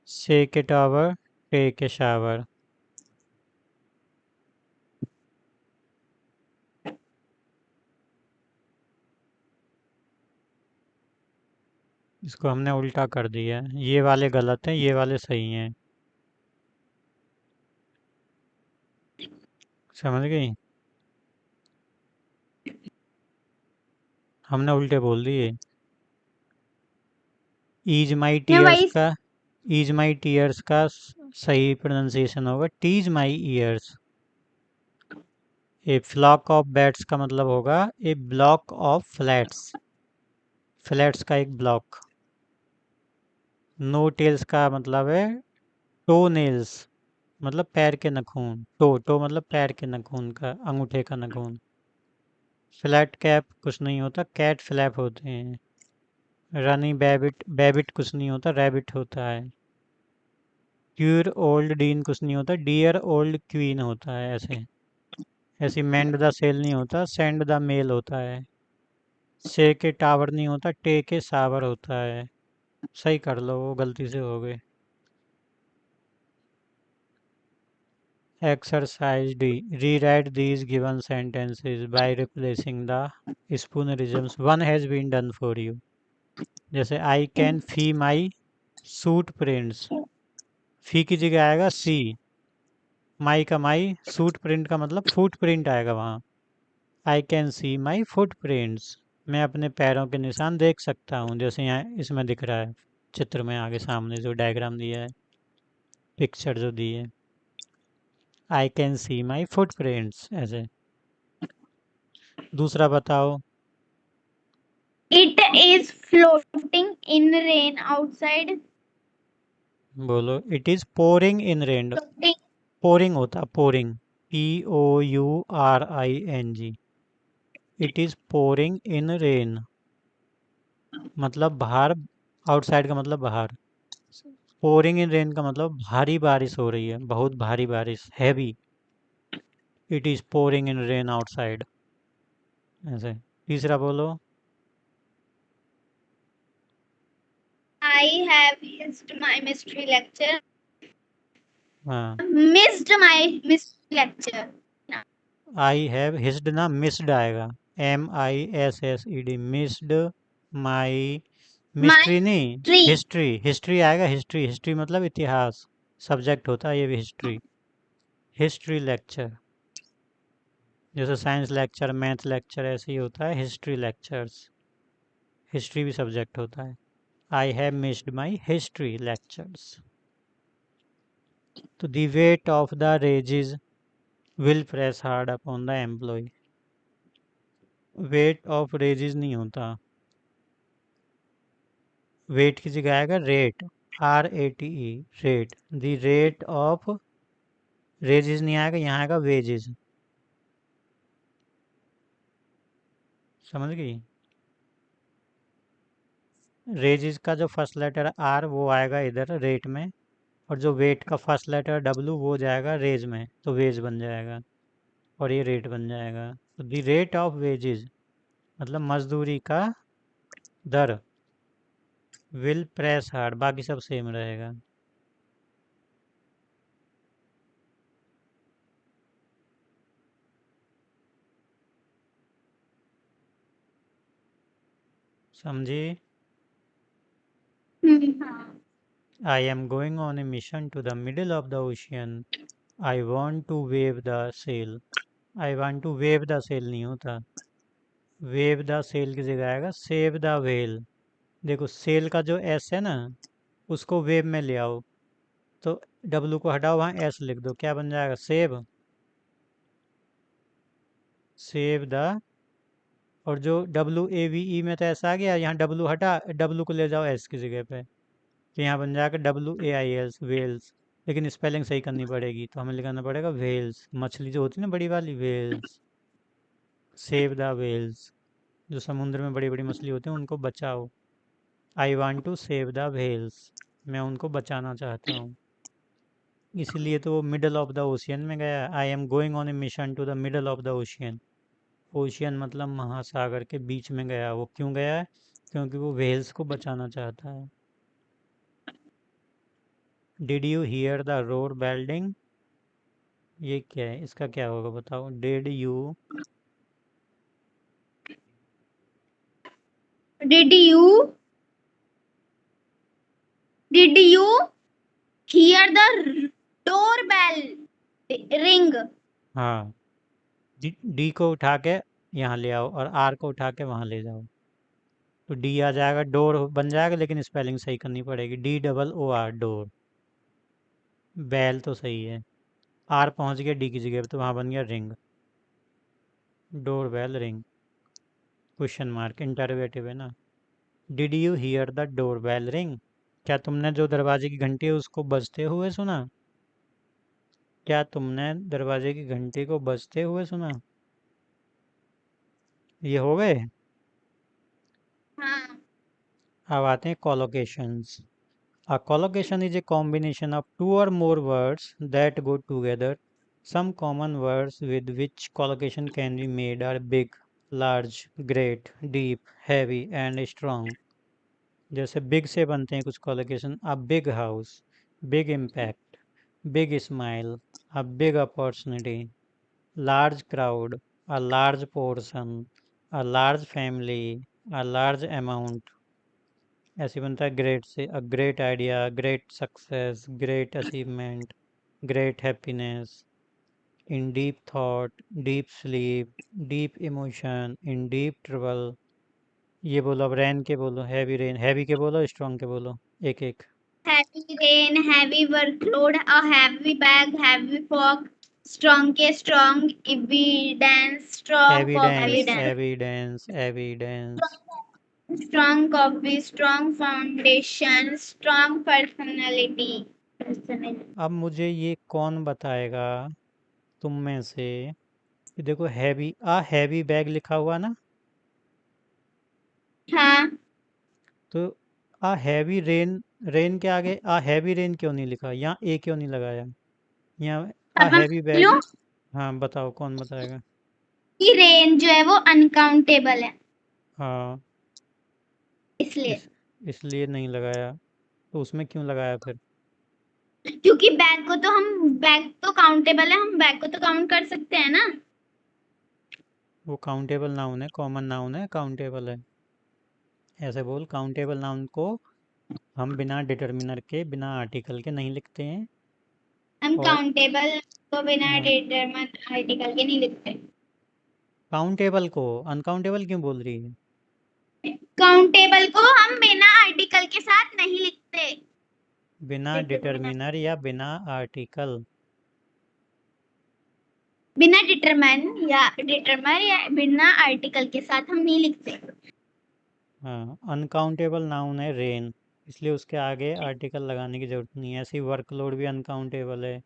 shake it over take a shower. इसको हमने उल्टा कर दिया है, ये वाले गलत हैं ये वाले सही हैं। समझ गई? हमने उल्टे बोल दिए। ईज माई मैं टीयर्स वही का, ईज माई टीयर्स का सही प्रोनाउंसिएशन होगा tease my ears. A flock of bats का मतलब होगा a block of flats, flats का एक ब्लॉक। नो टेल्स का मतलब है टो नेल्स, मतलब पैर के नाखून, टो टो मतलब पैर के नाखून का, अंगूठे का नाखून। फ्लैट कैप कुछ नहीं होता, कैट फ्लैप होते हैं। रनी बैबिट, बैबिट कुछ नहीं होता, रैबिट होता है। क्यूर ओल्ड डीन कुछ नहीं होता, डियर ओल्ड क्वीन होता है। ऐसे ऐसी मेंड द सेल नहीं होता, सेंड द मेल होता है। से के टावर नहीं होता, टे के सावर होता है। सही कर लो, वो गलती से हो गए। Exercise D, rewrite these given sentences by replacing the spoonerisms one has been done for you। जैसे I can fee my suit prints, fee की जगह आएगा सी, माई का माई, सूट प्रिंट का मतलब फुट प्रिंट आएगा वहाँ। आई can see my foot prints, मैं अपने पैरों के निशान देख सकता हूँ, जैसे यहाँ इसमें दिख रहा है चित्र में आगे सामने जो डायग्राम दिया है, पिक्चर जो दी है। I can see my foot prints ऐसे। दूसरा बताओ। It is floating in rain outside. बोलो it is pouring in rain. Floating pouring होता pouring, POURING, it is pouring in rain मतलब बाहर, आउटसाइड का मतलब बाहर। पोरिंग इन रेन का मतलब भारी बारिश हो रही है, बहुत भारी बारिश, heavy. It is pouring in rain outside ऐसे। तीसरा बोलो। I have missed my mystery lecture. हाँ, missed my mystery lecture. I have hissed ना मिस्ड आएगा, MISSED, missed my, my mystery नहीं, ट्री हिस्ट्री, हिस्ट्री आएगा, हिस्ट्री, हिस्ट्री मतलब इतिहास, सब्जेक्ट होता है ये भी हिस्ट्री। हिस्ट्री लेक्चर, जैसे साइंस लेक्चर मैथ लेक्चर ऐसे ही होता है, हिस्ट्री लेक्चर्स, हिस्ट्री भी सब्जेक्ट होता है। आई have missed my history lectures. तो the weight of the raises, will press hard upon the employ. Weight of raises नहीं होता, वेट की जगह आएगा rate, RATE, rate. The rate of raises नहीं आएगा, यहाँ आएगा वेजेस। समझ गई? रेजिज का जो फर्स्ट लेटर R वो आएगा इधर रेट में, और जो वेट का फर्स्ट लेटर W वो जाएगा रेज में, तो वेज बन जाएगा और ये रेट बन जाएगा। तो द रेट ऑफ वेजेस मतलब मजदूरी का दर, विल प्रेस हार्ड, बाकी सब सेम रहेगा। समझी? हाँ। I am going on a mission to the middle of the ocean. I want to wave the sail. I want to wave the sail नहीं होता, वेव द सेल की जगह आएगा सेव द व्हेल। देखो cell का जो S है ना, उसको वेव में ले आओ, तो डब्लू को हटाओ, वहाँ एस लिख दो, क्या बन जाएगा? Save, save the. और जो WAVE में तो ऐसा आ गया, यहाँ डब्लू हटा, डब्लू को ले जाओ एस की जगह पे, तो यहाँ बन जाएगा WAILS, वेल्स। लेकिन स्पेलिंग सही करनी पड़ेगी, तो हमें लिखाना पड़ेगा वेल्स, मछली जो होती है ना बड़ी वाली, वेल्स। सेव द वेल्स, जो समुद्र में बड़ी बड़ी मछली होती हैं उनको बचाओ। I want to save the whales, मैं उनको बचाना चाहता हूँ। इसलिए तो वो मिडल ऑफ द ओशियन में गया। I am going on a mission to the middle of the ocean. Ocean मतलब महासागर के बीच में गया। वो क्यों गया है? क्योंकि वो व्हेल्स को बचाना चाहता है। Did you hear the roar welding? ये क्या है, इसका क्या होगा बताओ? Did you did you hear the doorbell ring? हाँ, डी को उठा के यहाँ ले आओ और आर को उठा के वहाँ ले जाओ, तो डी आ जाएगा, डोर बन जाएगा, लेकिन स्पेलिंग सही करनी पड़ेगी, DOOR, डोर। बैल तो सही है, आर पहुँच गया डी की जगह पे, तो वहाँ बन गया ring, door bell ring. Question mark, interrogative है ना। Did you hear the door bell ring? क्या तुमने जो दरवाजे की घंटी है उसको बजते हुए सुना? क्या तुमने दरवाजे की घंटी को बजते हुए सुना? ये हो गए। हाँ। अब आते हैं collocations. A collocation is a combination of two or more words that go together. Some common words with which collocation can be made are big, large, great, deep, heavy and strong. जैसे big से बनते हैं कुछ collocation, a big house, big impact, big smile, a big opportunity, large crowd, a large portion, a large family, a large amount. ऐसे बनता है great से, a great idea, great success, great achievement, great happiness, in deep thought, deep sleep, deep emotion, in deep trouble. ये बोलो, अब रैन के बोलो, heavy rain, heavy के बोलो, स्ट्रॉन्ग के बोलो, एक एक। Heavy rain, heavy workload, a heavy bag, heavy fog, strong case, strong evidence, strong evidence, evidence, evidence, evidence. strong copy, strong foundation, strong personality. Personality. अब मुझे ये कौन बताएगा तुम में से कि देखो हैवी, हैवी बैग लिखा हुआ ना, हाँ। तो हैवी रेन, रेन के आगे हैवी रेन क्यों नहीं लिखा? यहाँ ए क्यों नहीं लगाया? यहाँ पापा हैवी बैग। बोलो हाँ बताओ, कौन बताएगा? कि रेन जो है वो अनकाउंटेबल है, हाँ, इसलिए। इसलिए नहीं लगाया, तो उसमें क्यों लगाया फिर? क्योंकि बैग तो काउंटेबल है, हम बैग को तो काउंट कर सकते हैं ना। वो काउंटेबल नाउन है, कॉमन नाउन है, काउंटेबल है। ऐसे बोल, काउंटेबल नाउन को हम बिना डिटर्मिनर के, बिना आर्टिकल के नहीं लिखते हैं। हम और काउंटेबल को बिना हाँ, डिटरमिन आर्टिकल के नहीं लिखते। काउंटेबल को अनकाउंटेबल क्यों बोल रही है? काउंटेबल को हम बिना आर्टिकल के साथ नहीं लिखते। बिना डिटरमिनर। डिटर्मिनर या बिना आर्टिकल। बिना डिटरमन या बिना आर्टिकल के साथ हम नहीं लिखते। हाँ, अनकाउंटेबल नाउन है रेन, इसलिए उसके आगे आर्टिकल लगाने की ज़रूरत नहीं है। ऐसे ही वर्कलोड भी अनकाउंटेबल है।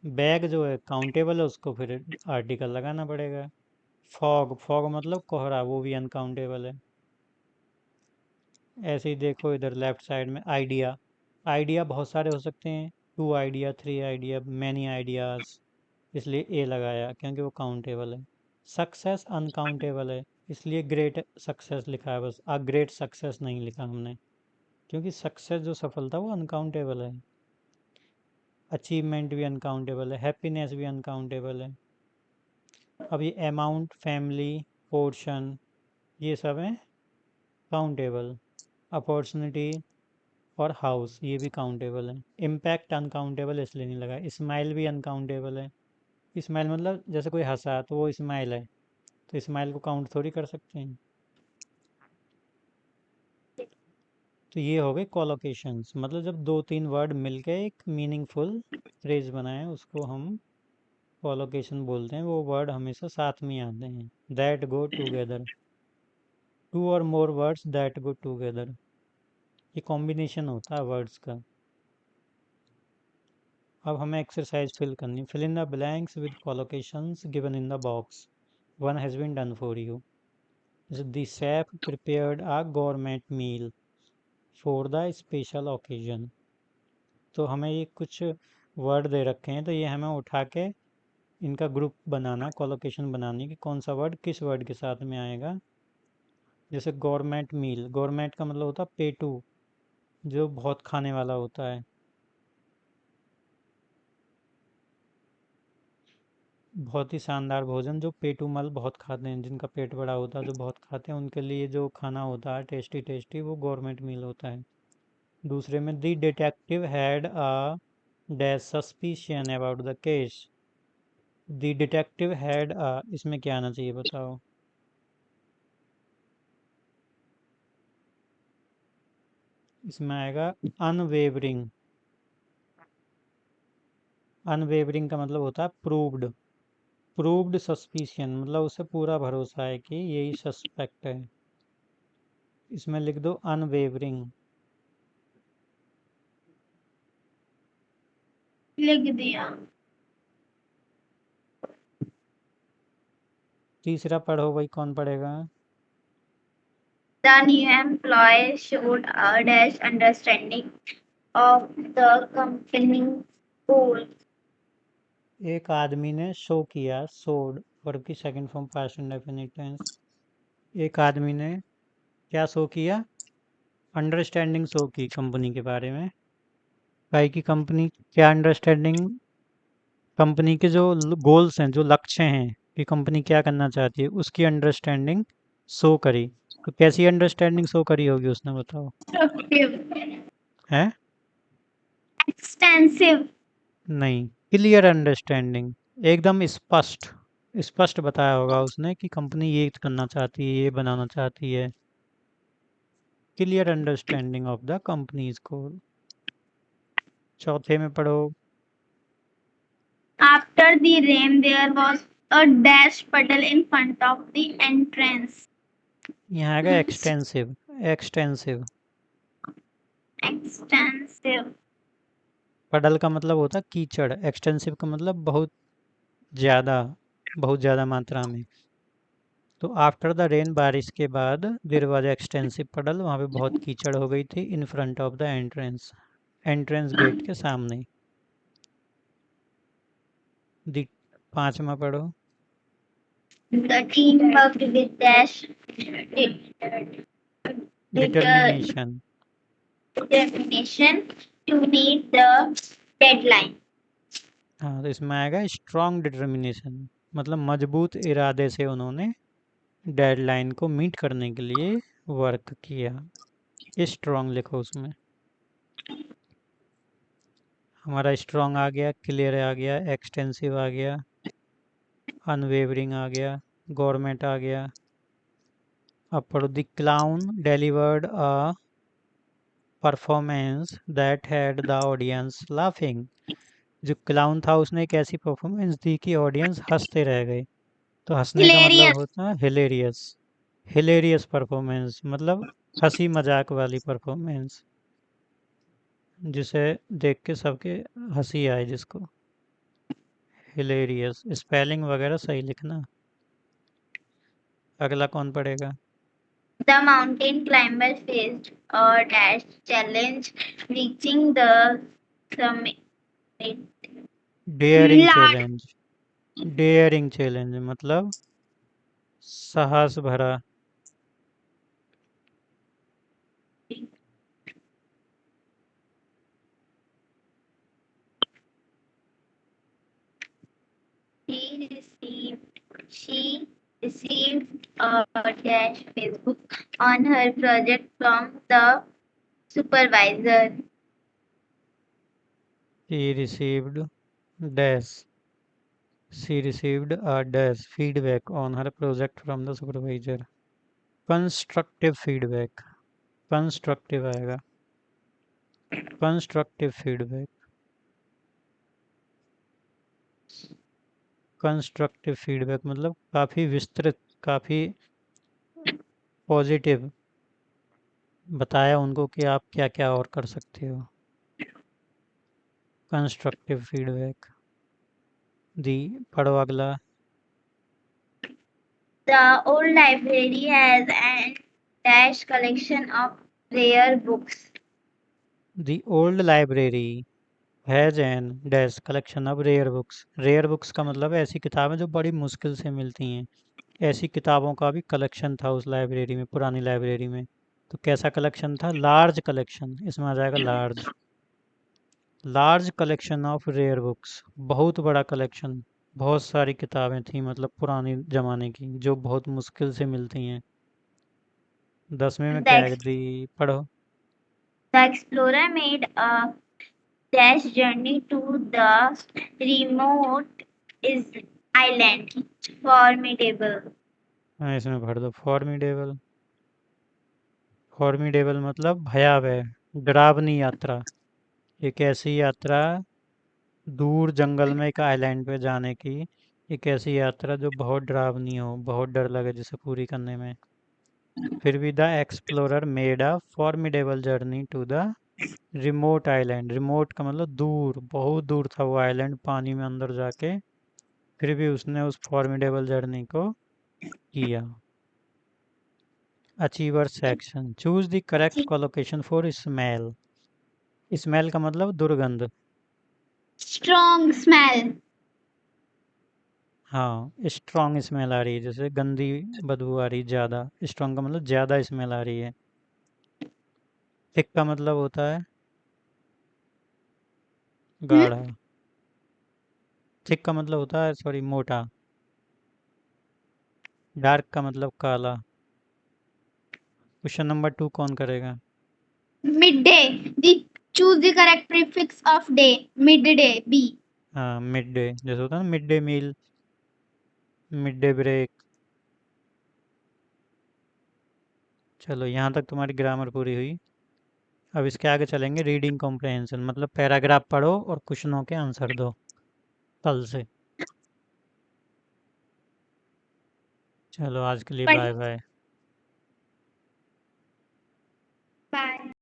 बैग जो है काउंटेबल है, उसको फिर आर्टिकल लगाना पड़ेगा। फॉग, फॉग मतलब कोहरा, वो भी अनकाउंटेबल है। ऐसे ही देखो इधर लेफ्ट साइड में आइडिया, आइडिया बहुत सारे हो सकते हैं, 2 आइडिया, 3 आइडिया, मैनी आइडियाज़, इसलिए ए लगाया क्योंकि वो काउंटेबल है। सक्सेस अनकाउंटेबल है, इसलिए ग्रेट सक्सेस लिखा है, बस अ ग्रेट सक्सेस नहीं लिखा हमने, क्योंकि सक्सेस जो सफलता वो अनकाउंटेबल है। अचीवमेंट भी अनकाउंटेबल है, हैप्पीनेस भी अनकाउंटेबल है। अब ये अमाउंट, फैमिली, पोर्शन, ये सब हैं काउंटेबल। अपॉर्चुनिटी और हाउस ये भी काउंटेबल है। इम्पैक्ट अनकाउंटेबल इसलिए नहीं लगा। स्माइल भी अनकाउंटेबल है। स्माइल मतलब जैसे कोई हंसा तो वो स्माइल है, तो स्माइल को काउंट थोड़ी कर सकते हैं। तो ये हो गए कोलोकेशंस, मतलब जब 2-3 वर्ड मिलके एक मीनिंगफुल फ्रेज बनाए उसको हम कोलोकेशन बोलते हैं। वो वर्ड हमेशा साथ में आते हैं, दैट गो टूगेदर, 2 और more words that go together, ये कॉम्बिनेशन होता है वर्ड्स का। अब हमें एक्सरसाइज फिल करनी, fill in the blanks with collocations given in the box, one has been done for you. The chef prepared a government meal for the special occasion. तो हमें ये कुछ वर्ड दे रखे हैं, तो ये हमें उठा के इनका ग्रुप बनाना, कोलोकेशन बनानी कि कौन सा वर्ड किस वर्ड के साथ में आएगा। जैसे गवर्नमेंट मील, गवर्नमेंट का मतलब होता है पेटू, जो बहुत खाने वाला होता है। बहुत ही शानदार भोजन, जो पेटूमल बहुत खाते हैं, जिनका पेट बड़ा होता है, जो बहुत खाते हैं, उनके लिए जो खाना होता है टेस्टी टेस्टी, वो गवर्नमेंट मील होता है। दूसरे में the detective had a dash suspicion about the case. The detective had a, इसमें क्या आना चाहिए बताओ। इसमें आएगा अनवेवरिंग। अनवेवरिंग का मतलब होता है प्रूव्ड। प्रूव्ड सस्पिशियन मतलब उसे पूरा भरोसा है कि यही सस्पेक्ट है। इसमें लिख दो अनवेवरिंग। लिख दिया। तीसरा पढ़ो भाई, कौन पढ़ेगा। The new employee showed a dash understanding of the company goal. एक आदमी ने शो किया, शोड वर्ब की second form past indefinite tense. एक आदमी ने क्या शो किया, अंडरस्टैंडिंग शो की कंपनी के बारे में। भाई की कंपनी क्या अंडरस्टैंडिंग, कंपनी के जो गोल्स हैं, जो लक्ष्य हैं कि कंपनी क्या करना चाहती है, उसकी अंडरस्टैंडिंग शो करी। तो कैसी अंडरस्टैंडिंग शो करी होगी उसने बताओ। है Extensive. नहीं, क्लियर अंडरस्टैंडिंग, एकदम स्पष्ट, स्पष्ट बताया होगा उसने कि कंपनी ये करना चाहती है, ये बनाना चाहती है। Clear understanding of the company's goal. चौथे में पढ़ो। After the rain, there was a dash puddle in front of the entrance. यहाँ आएगा एक्सटेंसिव, एक्सटेंसिव। Extensive. पडल का मतलब होता है कीचड़, एक्सटेंसिव का मतलब बहुत ज़्यादा, बहुत ज़्यादा मात्रा में। तो आफ्टर द रेन, बारिश के बाद, देर वाज एक्सटेंसिव पडल, वहाँ पे बहुत कीचड़ हो गई थी। In front of the entrance, entrance gate के सामने। दी, पाँचवा पढ़ो। The team worked with dash de- determination. determination to meet the deadline. हाँ, तो इसमें आएगा स्ट्रॉन्ग डिटर्मिनेशन, मतलब मजबूत इरादे से उन्होंने डेडलाइन को मीट करने के लिए वर्क किया। स्ट्रॉन्ग लिखो उसमें। हमारा स्ट्रॉन्ग आ गया, क्लियर आ गया, एक्सटेंसिव आ गया, अनवेवरिंग आ गया, गवर्नमेंट आ गया। अब पढ़ो, the clown delivered a performance that had the audience laughing. जो क्लाउन था उसने एक ऐसी परफॉर्मेंस दी कि ऑडियंस हंसते रह गए। तो हंसने का मतलब Hilarious. होता है हिलेरियस। हिलेरियस परफॉर्मेंस मतलब हंसी मजाक वाली परफॉर्मेंस, जिसे देख के सबके हंसी आए जिसको। हिलेरियस स्पेलिंग वगैरह सही लिखना। अगला कौन पढ़ेगा? The mountain climber faced a dash challenge, reaching the summit. Daring Large. Challenge. Daring challenge मतलब साहस भरा। She received a dash Facebook on her project from the supervisor. She received dash. She received a dash feedback on her project from the supervisor. Constructive feedback. Constructive आएगा। Constructive feedback. Constructive feedback मतलब काफ़ी विस्तृत, काफ़ी positive बताया उनको कि आप क्या क्या और कर सकते हो। कंस्ट्रक्टिव फीडबैक दी। पढ़ो अगला। The old library has an dash collection of rare books. The old library has an dash collection of rare books. Rare books का मतलब है ऐसी किताबें जो बड़ी मुश्किल से मिलती हैं। ऐसी किताबों का भी कलेक्शन था उस लाइब्रेरी में, पुरानी लाइब्रेरी में। तो कैसा कलेक्शन था? लार्ज कलेक्शन, इसमें आ जाएगा large. Large collection of rare books, बहुत बड़ा कलेक्शन। बहुत सारी किताबें थी मतलब पुरानी ज़माने की जो बहुत मुश्किल से मिलती हैं। 10वीं में The, क्या है ex- दी? पढ़ो। the explorer made a dash journey to the remote is island. Formidable. हाँ, इसमें भर दो फॉर्मिडेबल। फॉर्मिडेबल मतलब भयावह, डरावनी यात्रा। एक ऐसी यात्रा दूर जंगल में एक आइलैंड पे जाने की, एक ऐसी यात्रा जो बहुत डरावनी हो, बहुत डर लगे जिसे पूरी करने में। फिर भी the explorer made a formidable journey to the remote island. Remote का मतलब दूर, बहुत दूर था वो आइलैंड पानी में अंदर जाके। फिर भी उसने उस फॉर्मिडेबल जर्नी को किया। Achiever section choose the correct collocation for smell. Smell का मतलब दुर्गंध। Strong smell. हाँ, स्ट्रॉन्ग स्मेल आ रही है, जैसे गंदी बदबू आ रही है ज़्यादा। स्ट्रॉन्ग का मतलब ज़्यादा स्मेल आ रही है। थिक का मतलब होता है Hmm? गाढ़ा। थिक का मतलब होता है सॉरी मोटा। डार्क का मतलब काला। क्वेश्चन नंबर 2 कौन करेगा? Midday. Choose the correct prefix of day. Midday. B. हाँ, मिड डे जैसे होता है ना, midday meal, midday break. चलो यहाँ तक तुम्हारी ग्रामर पूरी हुई। अब इसके आगे चलेंगे रीडिंग कॉम्प्रहेंशन, मतलब पैराग्राफ पढ़ो और क्वेश्चनों के आंसर दो कल से। चलो आज के लिए बाय बाय।